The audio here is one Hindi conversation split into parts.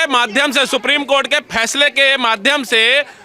के माध्यम से, सुप्रीम कोर्ट के फैसले के माध्यम से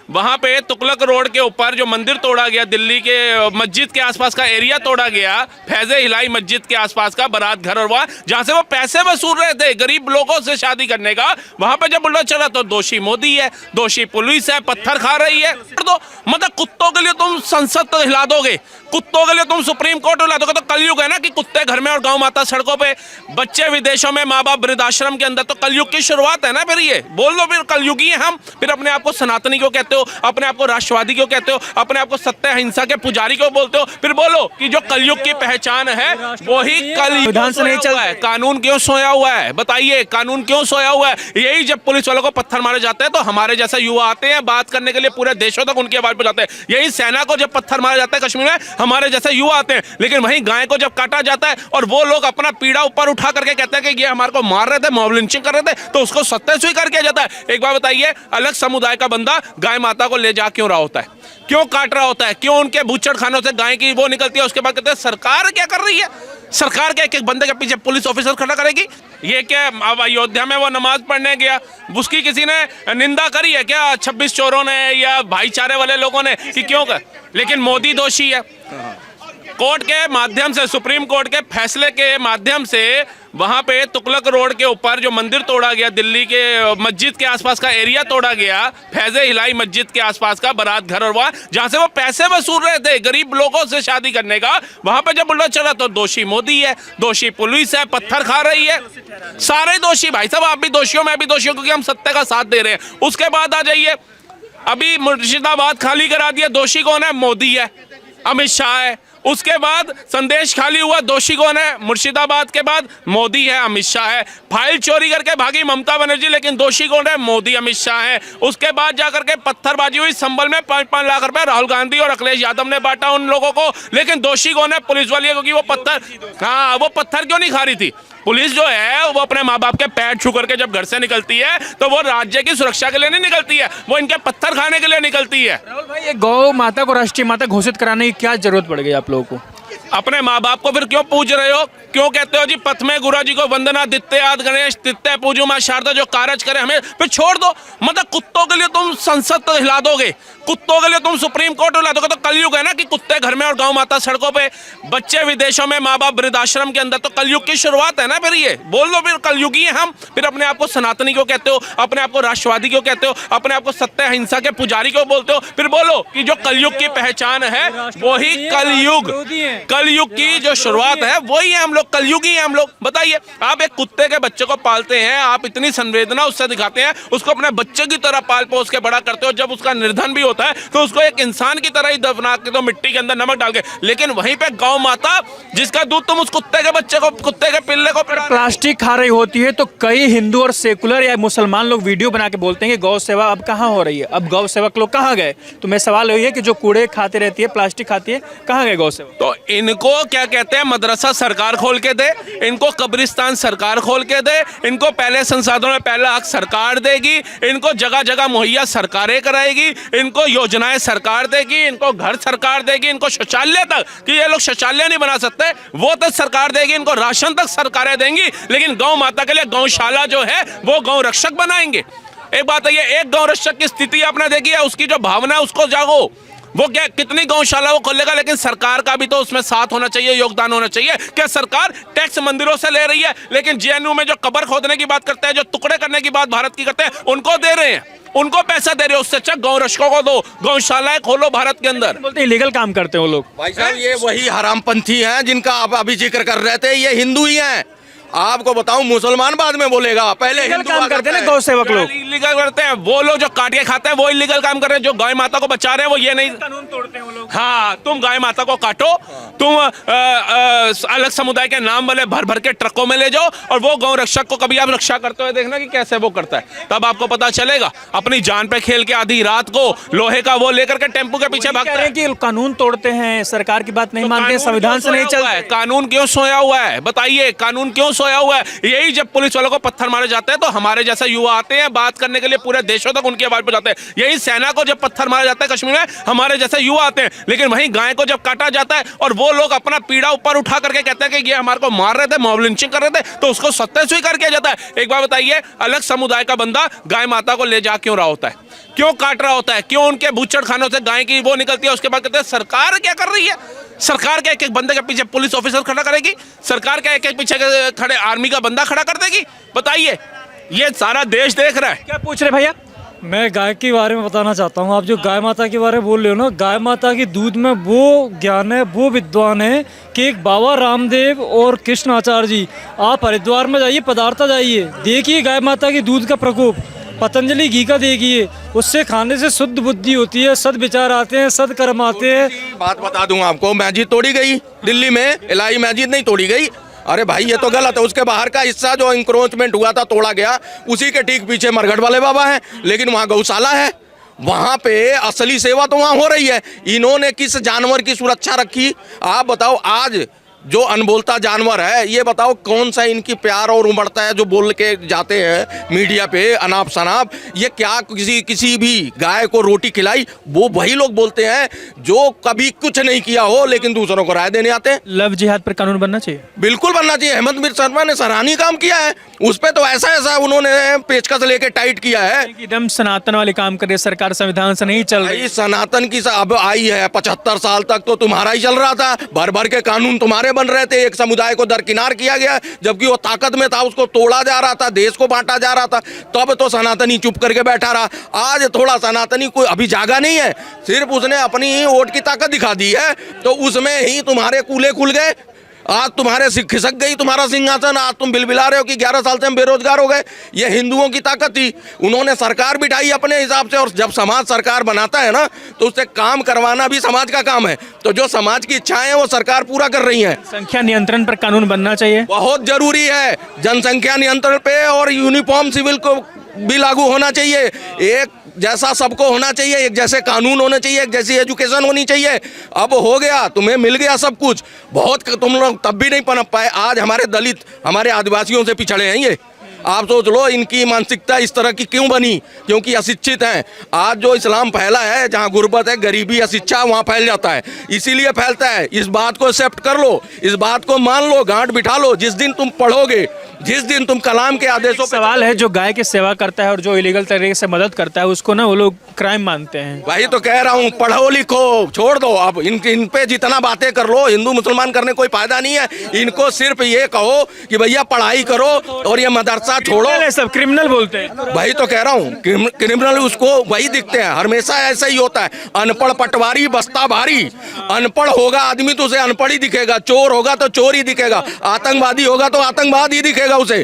वहां पे तुगलक रोड के ऊपर जो मंदिर तोड़ा गया, दिल्ली के मस्जिद के आसपास का एरिया तोड़ा गया, फैज़े हिलाई मस्जिद के आसपास का बारात घर, और वहां जहां से वो पैसे वसूल रहे थे गरीब लोगों से शादी करने का, वहां पे जब बुलडोजर चला तो दोषी मोदी है, दोषी पुलिस है, पत्थर खा रही है। तो मतलब कुत्तों के लिए तुम संसद तो हिला दोगे, कुत्तों के लिए तुम सुप्रीम कोर्ट हिला दोगे, तो कलयुग है ना कि कुत्ते घर में और गौ माता सड़कों पे, बच्चे विदेशों में, माँ बाप वृद्धाश्रम के अंदर, तो कलयुग की शुरुआत है ना। फिर ये बोल दो, फिर कलयुगी है हम, फिर अपने आप को सनातनी क्यों कहते हो, अपने आप को राष्ट्रवादी क्यों कहते हो, अपने आप को सत्य अहिंसा के पुजारी क्यों बोलते हो? फिर बोलो कि जो कलयुग की पहचान है वही कलयुग से नहीं चल रहा है। कानून क्यों सोया हुआ है, बताइए, कानून क्यों सोया हुआ है? यही जब पुलिस वालों को पत्थर मारे जाते हैं तो हमारे जैसे युवा आते हैं बात करने के लिए, पूरे देशों तक उनकी आवाज पहुंचाते हैं। यही सेना को जब पत्थर मारा जाता है कश्मीर में, हमारे जैसे युवा आते हैं। लेकिन वहीं गाय को जब काटा जाता है और वो लोग अपना पीड़ा ऊपर उठा करके कहते हैं कि ये हमारे को मार रहे थे, मॉब लिंचिंग कर रहे थे, तो उसको सत्य स्वीकार किया जाता है। एक बार बताइए, अलग समुदाय का बंदा गाय माता को ले जा क्यों रहा होता है, क्यों काट रहा होता है, क्यों उनके बूचड़ खानों से गाय की वो निकलती है, उसके बाद कहते हैं सरकार क्या कर रही है? सरकार के एक एक बंदे के पीछे पुलिस ऑफिसर खड़ा करेगी? ये क्या, अब अयोध्या में वो नमाज पढ़ने गया, उसकी किसी ने निंदा करी है क्या 26 चोरों ने या भाईचारे वाले लोगों ने कि क्यों कर? लेकिन मोदी दोषी है। कोर्ट के माध्यम से, सुप्रीम कोर्ट के फैसले के माध्यम से वहां पे तुगलक रोड के ऊपर जो मंदिर तोड़ा गया, दिल्ली के मस्जिद के आसपास का एरिया तोड़ा गया, फैज़े हिलाई मस्जिद के आसपास का बारात घर, और वहां जहां से वो पैसे वसूल रहे थे गरीब लोगों से शादी करने का, वहां पे जब बुलडोजर चला तो दोषी मोदी है, दोषी पुलिस है, पत्थर खा रही है, सारे दोषी। भाई साहब आप भी दोषियों, मैं भी दोषियों, क्योंकि हम सत्य का साथ दे रहे हैं। उसके बाद आ जाइए, अभी मुर्शिदाबाद खाली करा दिया, दोषी कौन है? मोदी है, अमित शाह है। उसके बाद संदेश खाली हुआ, दोषी कौन है? मुर्शिदाबाद के बाद मोदी है, अमित शाह है। फाइल चोरी करके भागी ममता बनर्जी, लेकिन दोषी कौन है? मोदी, अमित शाह है। उसके बाद जाकर के पत्थरबाजी हुई संभल में, 5-5 लाख रुपए राहुल गांधी और अखिलेश यादव ने बांटा उन लोगों को, लेकिन दोषी कौन है? पुलिस वाली है, क्योंकि वो पत्थर, हाँ, वो पत्थर क्यों नहीं खा रही थी? पुलिस जो है वो अपने माँ बाप के पैर छू करके जब घर से निकलती है तो वो राज्य की सुरक्षा के लिए नहीं निकलती है, वो इनके पत्थर खाने के लिए निकलती है। राहुल भाई, ये गौ माता को राष्ट्रीय माता घोषित कराने की क्या जरूरत पड़ गई आप लोगों को? अपने माँ बाप को फिर क्यों पूज रहे हो? क्यों कहते हो जी पथ में गुरु जी को वंदना, दित्ते आद गणेश, तित्ते पूजो माँ शारदा, जो कारज करे हमें, फिर छोड़ दो। मतलब कुत्तों के लिए तुम संसद तो हिला दोगे, कुत्तों के लिए तुम सुप्रीम कोर्ट हिला दोगे, तो कलयुग है ना कि कुत्ते घर में और गौ माता सड़कों पे, बच्चे विदेशों में, माँ बाप वृद्धाश्रम के अंदर, तो कलयुग की शुरुआत है ना। फिर ये बोल दो, फिर कलयुगी है हम, फिर अपने आप को सनातनी क्यों कहते हो, अपने आप को राष्ट्रवादी क्यों कहते हो, अपने आप को सत्य अहिंसा के पुजारी क्यों बोलते हो? फिर बोलो कि जो कलयुग की पहचान है वही कलयुग, कलयुग की जो शुरुआत है वही है हम लोग, कलयुगी है हम लोग। बताइए, आप एक कुत्ते के बच्चे को पालते हैं, आप इतनी संवेदना उससे दिखाते हैं, उसको अपने बच्चे की तरह पाल पोस के बड़ा करते हो, जब उसका निर्धन भी होता है तो उसको एक इंसान की तरह ही दफना के दो, मिट्टी के अंदर नमक डाल के। लेकिन वहीं पे गौ माता, जिसका दूध तुम उस कुत्ते के बच्चे को, कुत्ते के पिल्ले को प्लास्टिक खा रही होती है, तो कई हिंदू और सेकुलर या मुसलमान लोग वीडियो बना के बोलते हैं कि गौ सेवा अब कहाँ हो रही है, अब गौ सेवक लोग कहाँ गए? तो मेरा सवाल यही है कि जो कूड़े खाते रहती है, प्लास्टिक खाती है, कहाँ गए गौ सेवक? तो इनको क्या कहते हैं, मदरसा सरकार खोल के दे, इनको कब्रिस्तान सरकार खोल के दे, इनको पहले संसाधनों में पहला हक सरकार देगी, इनको जगह जगह मुहैया सरकारें कराएगी, इनको योजनाएं सरकार देगी, इनको घर सरकार देगी, इनको शौचालय तक, कि ये लोग शौचालय नहीं बना सकते वो तक सरकार देगी, इनको राशन तक सरकारें देंगी, लेकिन गौ माता के लिए गौशाला जो है वो गौ रक्षक बनाएंगे। एक बात है, ये एक गौ रक्षक की स्थिति आपने देखी है, उसकी जो भावना है उसको जागो। वो क्या कितनी गौशाला वो खोलेगा, लेकिन सरकार का भी तो उसमें साथ होना चाहिए, योगदान होना चाहिए। क्या सरकार टैक्स मंदिरों से ले रही है, लेकिन जेएनयू में जो कब्र खोदने की बात करते हैं, जो टुकड़े करने की बात भारत की करते हैं, उनको दे रहे हैं, उनको पैसा दे रहे हो। उससे अच्छा गौ रक्षकों को दो, गौशालाएं खोलो भारत के अंदर। बोलते हैं इलीगल काम करते हैं वो लोग। भाई साहब, ये वही हरामपंथी हैं जिनका आप अभी जिक्र कर रहे थे, ये हिंदू ही हैं। आपको बताऊं, मुसलमान बाद में बोलेगा, पहले हिंदू काम करते हैं ना गौ सेवक लोग। इलीगल करते हैं वो लोग, जो काट के खाते हैं वो इलीगल काम कर रहे हैं, जो गाय माता को बचा रहे हैं वो ये नहीं, कानून तोड़ते हैं वो लोग। हाँ, तुम गाय माता को काटो, तुम अलग समुदाय के नाम वाले भर भर के ट्रकों में ले जाओ, और वो गौ रक्षक को कभी आप रक्षा करते हुए देखना कि कैसे वो करता है, तब आपको पता चलेगा। अपनी जान पे खेल के आधी रात को लोहे का वो लेकर के टेम्पो के पीछे भागता है कि कानून तोड़ते हैं, सरकार की बात नहीं मानते, संविधान से नहीं चलता है। कानून क्यों सोया हुआ है? बताइए, कानून क्यों सोया हुआ है? यही जब पुलिस वालों को पत्थर मारे जाते हैं तो हमारे जैसे युवा आते हैं बात करने के लिए पूरे देशों तक उनकी आवाज पहुंचाते हैं। यही सेना को जब पत्थर मारा जाता है कश्मीर में, हमारे जैसे युवा आते हैं, लेकिन वहीं गाय को जब काटा जाता है और वो लोग अपना पीड़ा ऊपर उठा करके कहते हैं कि ये हमारे को मार रहे थे, मॉब लिंचिंग कर रहे थे, तो उसको सत्य स्वीकार किया जाता है। एक बात बताइए, अलग समुदाय का बंदा गाय माता को ले जा क्यों रहा होता है, क्यों काट रहा होता है, क्यों उनके बूचड़ खानों से गाय की वो निकलती है, उसके बाद कहते हैं सरकार क्या कर रही है। सरकार क्या एक एक बंदे के पीछे पुलिस ऑफिसर खड़ा करेगी? सरकार क्या एक एक पीछे खड़े आर्मी का बंदा खड़ा कर देगी? बताइए, ये सारा देश देख रहा है। क्या पूछ रहे भैया? मैं गाय के बारे में बताना चाहता हूँ। आप जो गाय माता के बारे में बोल रहे हो ना, गाय माता की दूध में वो ज्ञान है, वो विद्वान है कि एक बाबा रामदेव और कृष्ण आचार्य जी, आप हरिद्वार में जाइए, पदार्था जाइए, देखिए गाय माता की दूध का प्रकोप, पतंजलि घी का देखिए, उससे खाने से शुद्ध बुद्धि होती है, सद विचार आते हैं, सद कर्म आते हैं। बात बता दूं आपको, मस्जिद तोड़ी गई दिल्ली में, इलाही मस्जिद नहीं तोड़ी गई। अरे भाई ये तो गलत है। उसके बाहर का हिस्सा जो इंक्रोचमेंट हुआ था तोड़ा गया, उसी के ठीक पीछे मरघट वाले बाबा हैं, लेकिन वहाँ गौशाला है, वहाँ पे असली सेवा तो वहाँ हो रही है। इन्होंने किस जानवर की सुरक्षा रखी? आप बताओ, आज जो अनबोलता जानवर है, ये बताओ कौन सा इनकी प्यार और उमड़ता है जो बोल के जाते हैं मीडिया पे अनाप शनाप। ये क्या किसी भी गाय को रोटी खिलाई? वो वही लोग बोलते हैं जो कभी कुछ नहीं किया हो लेकिन दूसरों को राय देने आते हैं। लव जिहाद पर कानून बनना चाहिए। बिल्कुल बनना चाहिए। हेमंत बिस्वा शर्मा ने सराहनीय काम किया है, उस पे तो ऐसा उन्होंने पेचकस लेके टाइट किया है। एकदम सनातन वाले काम कर रही है सरकार, संविधान से नहीं चल रही। सनातन की अब आई है, 75 साल तक तो तुम्हारा ही चल रहा था, भर भर के कानून तुम्हारे बन रहे थे। एक समुदाय को दरकिनार किया गया, जबकि वो ताकत में था, उसको तोड़ा जा रहा था, देश को बांटा जा रहा था, तब तो सनातनी चुप करके बैठा रहा। आज थोड़ा सनातनी कोई अभी जागा नहीं है, सिर्फ उसने अपनी ही वोट की ताकत दिखा दी है, तो उसमें ही तुम्हारे कूले खुल गए। आज तुम्हारे खिसक गई तुम्हारा सिंहासन, आज तुम बिलबिला रहे हो कि 11 साल से हम बेरोजगार हो गए। ये हिंदुओं की ताकत थी, उन्होंने सरकार बिठाई अपने हिसाब से। और जब समाज सरकार बनाता है ना, तो उससे काम करवाना भी समाज का काम है। तो जो समाज की इच्छाएं हैं वो सरकार पूरा कर रही है। संख्या नियंत्रण पर कानून बनना चाहिए, बहुत जरूरी है। जनसंख्या नियंत्रण पे और यूनिफॉर्म सिविल को भी लागू होना चाहिए। एक जैसा सबको होना चाहिए, एक जैसे कानून होने चाहिए, एक जैसी एजुकेशन होनी चाहिए। अब हो गया, तुम्हें मिल गया सब कुछ। बहुत तुम लोग तब भी नहीं पनप पाए। आज हमारे दलित, हमारे आदिवासियों से पिछड़े हैं ये। आप सोच लो इनकी मानसिकता इस तरह की क्यों बनी? क्योंकि अशिक्षित हैं। आज जो इस्लाम फैला है, जहाँ गुर्बत है, गरीबी, अशिक्षा, वहाँ फैल जाता है, इसीलिए फैलता है। इस बात को एक्सेप्ट कर लो, इस बात को मान लो, गांठ बिठा लो। जिस दिन तुम पढ़ोगे, जिस दिन तुम कलाम के आदेशों पे सवाल है, जो गाय की सेवा करता है और जो इलीगल तरीके से मदद करता है, उसको ना वो लोग क्राइम मानते हैं। वही तो कह रहा हूँ, पढ़ो लिखो, छोड़ दो। अब इन पे जितना बातें कर लो, हिंदू मुसलमान करने कोई फायदा नहीं है। इनको सिर्फ ये कहो कि भैया पढ़ाई करो और ये मदरसा छोड़ो। सब क्रिमिनल बोलते हैं। वही तो कह रहा हूँ, क्रिमिनल उसको वही दिखते हैं। हमेशा ऐसा ही होता है। अनपढ़ पटवारी बस्ता भारी। अनपढ़ होगा आदमी तो उसे अनपढ़ ही दिखेगा, चोर होगा तो चोर ही दिखेगा, आतंकवादी होगा तो आतंकवाद ही दिखेगा उसे।